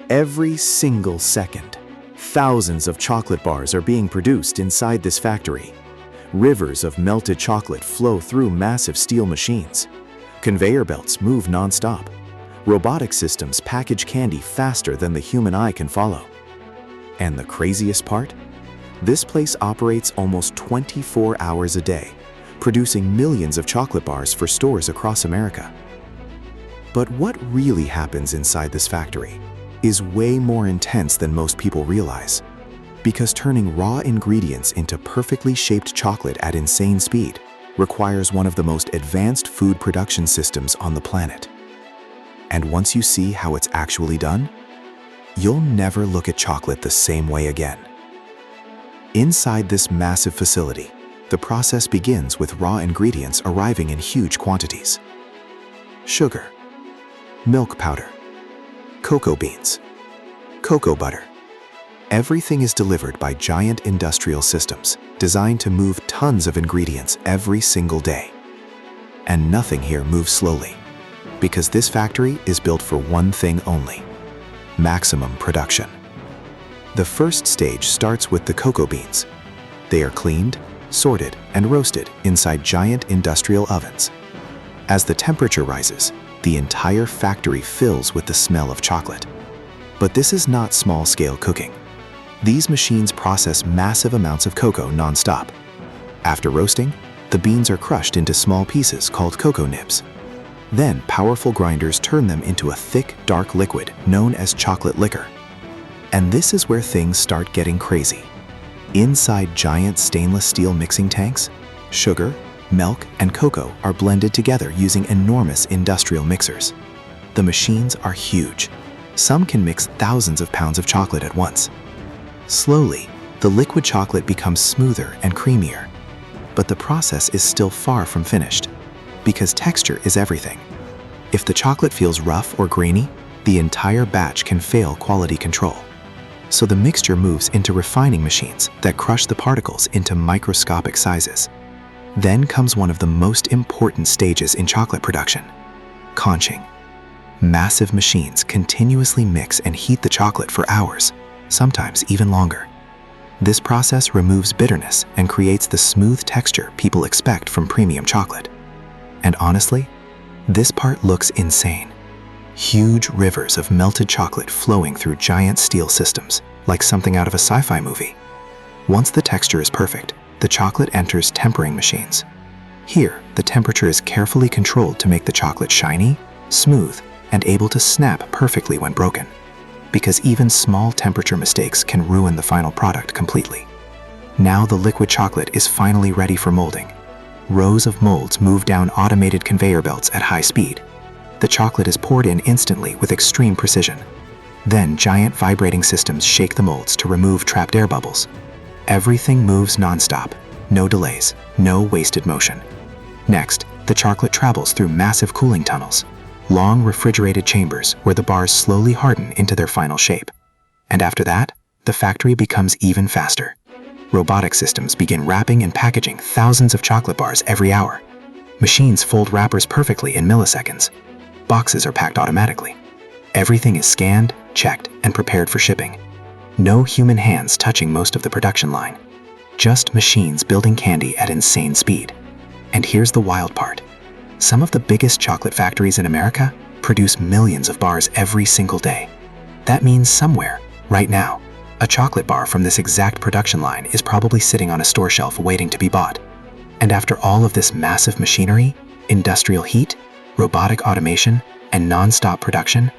Every single second, thousands of chocolate bars are being produced inside this factory. Rivers of melted chocolate flow through massive steel machines. Conveyor belts move nonstop. Robotic systems package candy faster than the human eye can follow. And the craziest part? This place operates almost 24 hours a day, producing millions of chocolate bars for stores across America. But what really happens inside this factory is way more intense than most people realize. Because turning raw ingredients into perfectly shaped chocolate at insane speed requires one of the most advanced food production systems on the planet. And once you see how it's actually done, you'll never look at chocolate the same way again. Inside this massive facility, the process begins with raw ingredients arriving in huge quantities. Sugar, milk powder, cocoa beans, cocoa butter. Everything is delivered by giant industrial systems designed to move tons of ingredients every single day. And nothing here moves slowly, because this factory is built for one thing only: maximum production. The first stage starts with the cocoa beans. They are cleaned, sorted, and roasted inside giant industrial ovens. As the temperature rises, the entire factory fills with the smell of chocolate. But this is not small-scale cooking. These machines process massive amounts of cocoa nonstop. After roasting, the beans are crushed into small pieces called cocoa nibs. Then powerful grinders turn them into a thick, dark liquid known as chocolate liquor. And this is where things start getting crazy. Inside giant stainless steel mixing tanks, sugar, milk, and cocoa are blended together using enormous industrial mixers. The machines are huge. Some can mix thousands of pounds of chocolate at once. Slowly, the liquid chocolate becomes smoother and creamier. But the process is still far from finished, because texture is everything. If the chocolate feels rough or grainy, the entire batch can fail quality control. So the mixture moves into refining machines that crush the particles into microscopic sizes. Then comes one of the most important stages in chocolate production: conching. Massive machines continuously mix and heat the chocolate for hours, sometimes even longer. This process removes bitterness and creates the smooth texture people expect from premium chocolate. And honestly, this part looks insane. Huge rivers of melted chocolate flowing through giant steel systems, like something out of a sci-fi movie. Once the texture is perfect, the chocolate enters tempering machines. Here, the temperature is carefully controlled to make the chocolate shiny, smooth, and able to snap perfectly when broken, because even small temperature mistakes can ruin the final product completely. Now the liquid chocolate is finally ready for molding. Rows of molds move down automated conveyor belts at high speed. The chocolate is poured in instantly with extreme precision. Then giant vibrating systems shake the molds to remove trapped air bubbles. Everything moves nonstop, no delays, no wasted motion. Next, the chocolate travels through massive cooling tunnels, long refrigerated chambers where the bars slowly harden into their final shape. And after that, the factory becomes even faster. Robotic systems begin wrapping and packaging thousands of chocolate bars every hour. Machines fold wrappers perfectly in milliseconds. Boxes are packed automatically. Everything is scanned, checked, and prepared for shipping. No human hands touching most of the production line. Just machines building candy at insane speed. And here's the wild part. Some of the biggest chocolate factories in America produce millions of bars every single day. That means somewhere, right now, a chocolate bar from this exact production line is probably sitting on a store shelf waiting to be bought. And after all of this massive machinery, industrial heat, robotic automation, and non-stop production,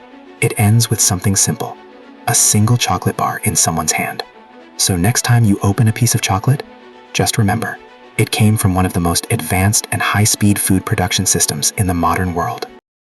it ends with something simple: a single chocolate bar in someone's hand. So next time you open a piece of chocolate, just remember, it came from one of the most advanced and high-speed food production systems in the modern world.